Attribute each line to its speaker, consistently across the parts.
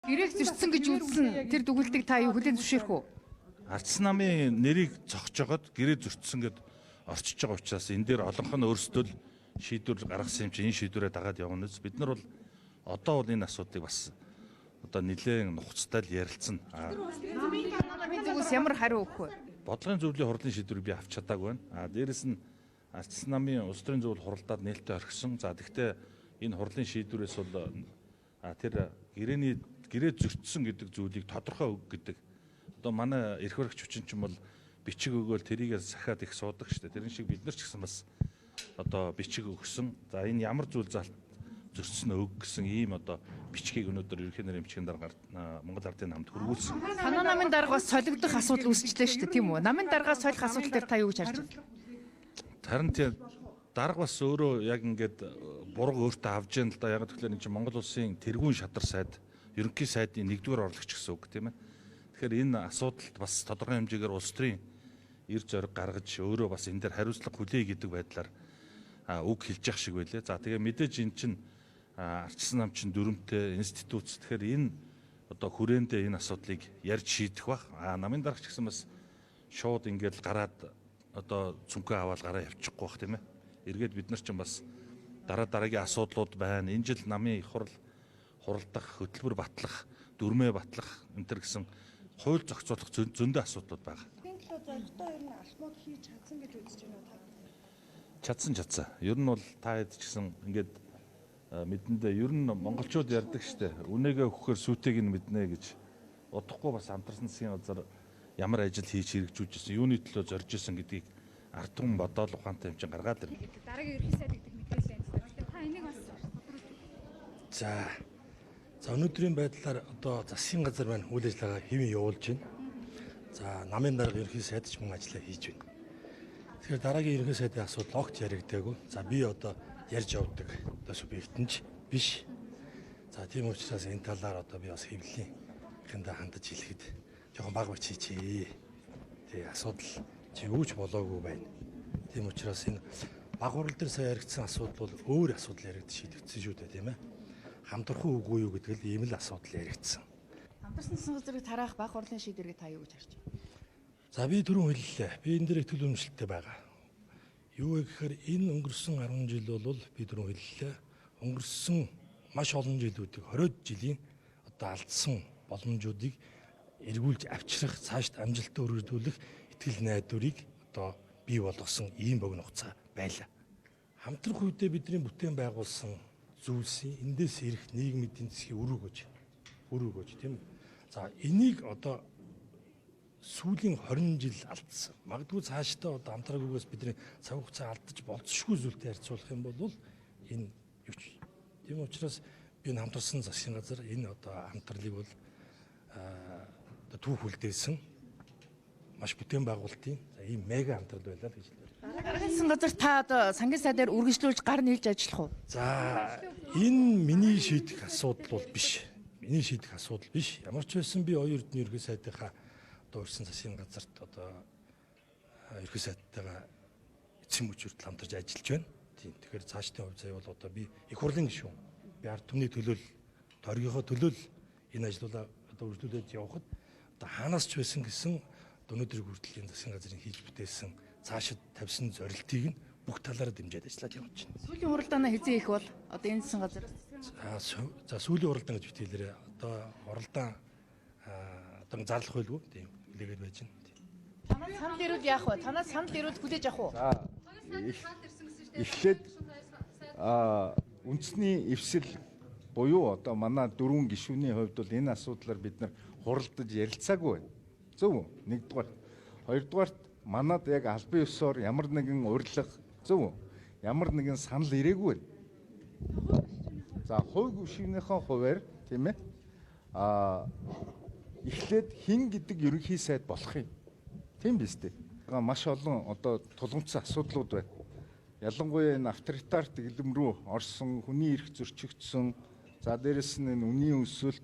Speaker 1: Гэрээг зөрчсөн гэж үзсэн тэр дүгнэлтийг та юу хүлээн зөвшөөрөх үү?
Speaker 2: Ардчилсан намын нэрийг зогсоожгаад гэрээ зөрчсөн гэд орчиж байгаа учраас энэ дээр олонх нь өөрсдөө л шийдвэр гаргасан юм чи энэ шийдвэрээ дагаад явна үз. Бид нар бол одоо бол энэ асуудлыг бас одоо нэлээд нухацтай л ярилцсан.
Speaker 1: Намын зүгээс ямар хариу өгөх вэ?
Speaker 2: Бодлогын зөвлөлийн хурлын шийдвэрийг би авч чадаагүй байна. Дээрэс нь Ардчилсан намын улс төрийн зөвлөл хуралдаад нээлттэй орхисон. За тэгвэл энэ хурлын шийдвэрээс бол тэр гэрээ зөрчсөн гэдэг зүйлийг тодорхой өг гэдэг. Одоо манай эрх баригч хүчин чинь бол бичиг өгөөл тэрийгээ сахиад их суудаг шүү дээ. Тэрэн шиг бид нар ч гэсэн бас одоо бичиг өгсөн. За энэ ямар зүйл зөрчсөн өг гэсэн ийм одоо бичгийг өнөөдөр ерөнхий нарийн бичгийн дарга Монгол Ардын намд хөрвүүлсэн.
Speaker 1: Танай намын дарга бас солигдох асуудал үүсчихлээ шүү дээ, тийм үү? Намын даргаас солих асуудал дээр та юу гэж харж байна?
Speaker 2: Харин тийм дарга бас өөрөө яг ингээд буруу өөртөө авж яана л да. Яг тэгэхээр энэ чинь Монгол улсын тэргуун шадар сайд, ерөнхий сайдын 1-р орлогч гэсэн үг тийм ээ. Тэгэхээр энэ асуудалд бас тодорхой хэмжээгээр улс төрийн эр зориг гаргаж өөрөө бас энэ дээр хариуцлага хүлээе гэдэг байдлаар үг хэлж явах шиг байлээ. За тэгээ мэдээж эн чинь Ардчилсан нам чинь дүрмтэй институт. Тэгэхээр энэ одоо хүрээндээ энэ асуудлыг ярьж шийдэх бах. Намын даргач гэсэн бас шууд ингээд гараад одоо цүнхээ аваад гараа явчихгүй бах тийм ээ. Эргээд бид нар чинь бас дараагийн асуудлууд байна. Энэ жил намын их хуралдах, хөтөлбөр батлах, дүрмээ батлах энэ төр гэсэн хууль зохицуулах зөндөө асуудлууд байгаа.
Speaker 3: Энэ төлөө зоригтой ер нь алхмууд хийж чадсан гэж үзэж байна уу та?
Speaker 2: Чадсан. Ер нь бол та хэд ч гэсэн ингээд мэдэндээ ер нь монголчууд ярьдаг штэ. Үнээгээ өгөхээр сүйтэйг нь мэднэ гэж удахгүй бас хамтарсан засгийн газар ямар ажил хийж хэрэгжүүлжсэн, юуны төлөө зорж исэн гэдгийг ард түмэн бодоол ухаантай хэмжээ гаргаад ирнэ.
Speaker 4: Дараагийн ерхий сайд гэдэг мэдээлэл байна. Та энийг бас тодорхойлж.
Speaker 5: За өнөөдрийн байдлаар одоо засгийн газар маань үйл ажиллагаа хэвэн явуулж байна. За намын дарга ерхий сайд ч мөн ажиллаа хийж байна. Тэгэхээр дараагийн ерхий сайдын асуудал огт яригдаагүй. За би одоо ярьж явдаг одоо субъектэнч биш. За тийм учраас энэ талаар одоо би бас хэвлэлийн хэндэ хандаж хэлэхэд жоохон баг бачийчээ. Тэгээ асуудал чи юуч болоогүй байна. Тийм учраас энэ баг хурал дээр сая яригдсан асуудал бол өөр асуудал яригдж шийдэгдсэн шүү дээ, тийм ээ. Хамтрах үгүй юу гэдэг л ийм л асуудал яригдсан.
Speaker 1: Хамтарсан засгийн газрыг тараах баг хурлын шийдвэрийг та юу гэж харж байна?
Speaker 5: За би түрүүн хэллээ. Би энэ дээр их төлөөлөлттэй байгаа. Юу вэ гэхээр энэ өнгөрсөн 10 жил бол би түрүүн хэллээ. Өнгөрсөн маш олон жилүүдийг 20 жилийн одоо алдсан боломжуудыг эргүүлж авчрах, цаашд амжилттай өргөжлүүлэх итгэл найдварыг одоо бий болгосон ийм богино хугацаа байлаа. Хамтрах үедээ бидний бүтээн байгуулсан зүйлсийн эндээс ирэх нийгмийн эдийн засгийн үр өгөөж тийм. За энийг одоо сүүлийн 20 жил алдсан. Магадгүй цаашдаа одоо хамтраагүйгээс бидний цаг хугацаа алдаж болцсохгүй зүйлтэй харьцуулах юм бол энэ юу ч. Тийм учраас би хамтарсан засгийн газар энэ одоо хамтралыг бол одоо түүх үлдээсэн маш бүтээн байгуулалтын ийм мега хамтрал байлаа л гэж хэлээ.
Speaker 1: Дараагийн засгийн газар та одоо сангийн сайдаар үргэлжлүүлж гар нийлж ажиллах уу?
Speaker 5: За энэ миний шийдэх асуудал бол биш. Миний шийдэх асуудал биш. Ямар ч байсан би оюун эрдэнэ ерхий сайдынхаа одоо урьдчилан засгийн газарт одоо ерхий сайдтайгаа эцсийн мөчөртөл хамтарч ажиллаж байна. Тийм. Тэгэхээр цаашдын хувь заяа бол одоо би их хурлын гишүүн. Би ард түмний төлөөл, торгийнхоо төлөөл энэ ажлуулаа одоо үргэлжлүүлээд явхад одоо хаанаас ч байсан гэсэн өнөөдрийг хүртэл энэ засгийн газрын хийж бүтээсэн цаашид тавьсан зорилтыг нь бүх талаараа дэмжиж ажиллаад явж байна.
Speaker 1: Сүүлийн хуралдаанаа хэзээ их бол одоо энэ засгийн газар.
Speaker 5: За сүүлийн хуралдаан гэж битээлээрээ одоо хуралдаан одоо зарлах байлгүй тийм хүлээгээд байж байна.
Speaker 1: Танаас санал ирвэл яах вэ? Танаас санал ирвэл хүлээж авах уу?
Speaker 6: Эхлээд үндэсний эвсэл буюу одоо манай дөрвөн гишүүний хувьд бол энэ асуудлаар бид нар хуралдаж ярилцаагүй байна. Зөв үү? Нэгдүгээр. Хоёрдугаарт манад яг албан ёсоор ямар нэгэн урилга зөв үү? Ямар нэгэн санал ирээгүй байна. За хувь гишүүнийхээ хувьар тийм ээ. Эхлээд хин гэдэг ерөнхий сайд болох юм. Тийм биз дээ. Маш олон одоо тулгымцсан асуудлууд байна. Ялангуяа энэ авторитар дэглэм рүү орсон, хүний эрх зөрчигдсөн, за дээрэс нь энэ үнийн өсөлт,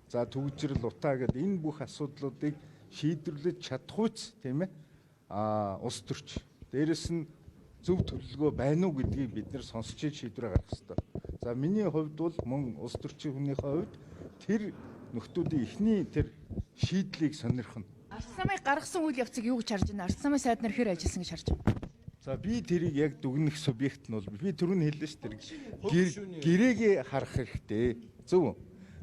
Speaker 6: за төгжрөл утаа гэдэг энэ бүх асуудлуудыг шийдвэрлэж чадахуйц тийм ээ. Улс төрч. Дээрэс нь зөв төлөвлөгөө байна уу гэдгийг бид нэр сонсч шийдвэр гаргах хэрэгтэй. За миний хувьд бол мөн улс төрчийн хүнийхээ хувьд тэр нөхдүүдийн эхний тэр шийдлийг сонирхно.
Speaker 1: Ард самыг гаргасан үйл явцыг юу гэж харж байна? Ард самын сайд нар хэр ажилласан гэж харж байна?
Speaker 6: За би тэрийг яг дүгнэх субъект нь бол би түрүүн хэллээ шүү дээ. Гэрээгээ харах хэрэгтэй. Зөв.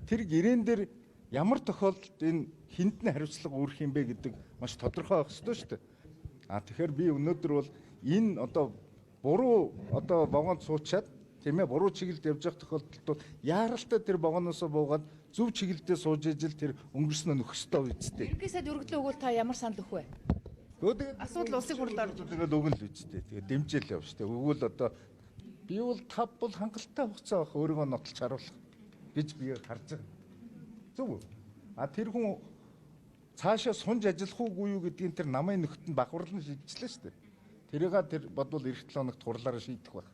Speaker 6: Тэр гэрээн дээр ямар тохиолдолд энэ хүнд нь хариуцлага үүрэх юм бэ гэдэг маш тодорхой байх ёстой шүү дээ. Тэгэхээр би өнөөдөр бол энэ одоо буруу одоо вагонд суучаад тийм ээ буруу чиглэлд явж байгаа тохиолдолд бол яаралтай тэр вагоноосоо буугаад зөв чиглэлдээ сууж ижил тэр өнгөрснөө нөхөх ёстой үсттэй.
Speaker 1: Ерөнхий сайд өргөдлөө өгвөл та ямар санал өгөх вэ? Асуудал улсын хурлд орж
Speaker 6: тэгээд өгнө л үсттэй. Тэгээд дэмжээл яв штэ. Өгвөл одоо би бол тав бол хангалттай хугацаа авах өөрийгөө нотолж харуулах гэж би харж байгаа. Зөв үү? Тэр хүн цаашаа сунж ажиллах уугүй юу гэдгийг тэр намын нөхдөнд бахварлан шийдчихлээ шүү дээ. Тэр бодвол эх 7 хоногт хурлаараа шийдэх байх.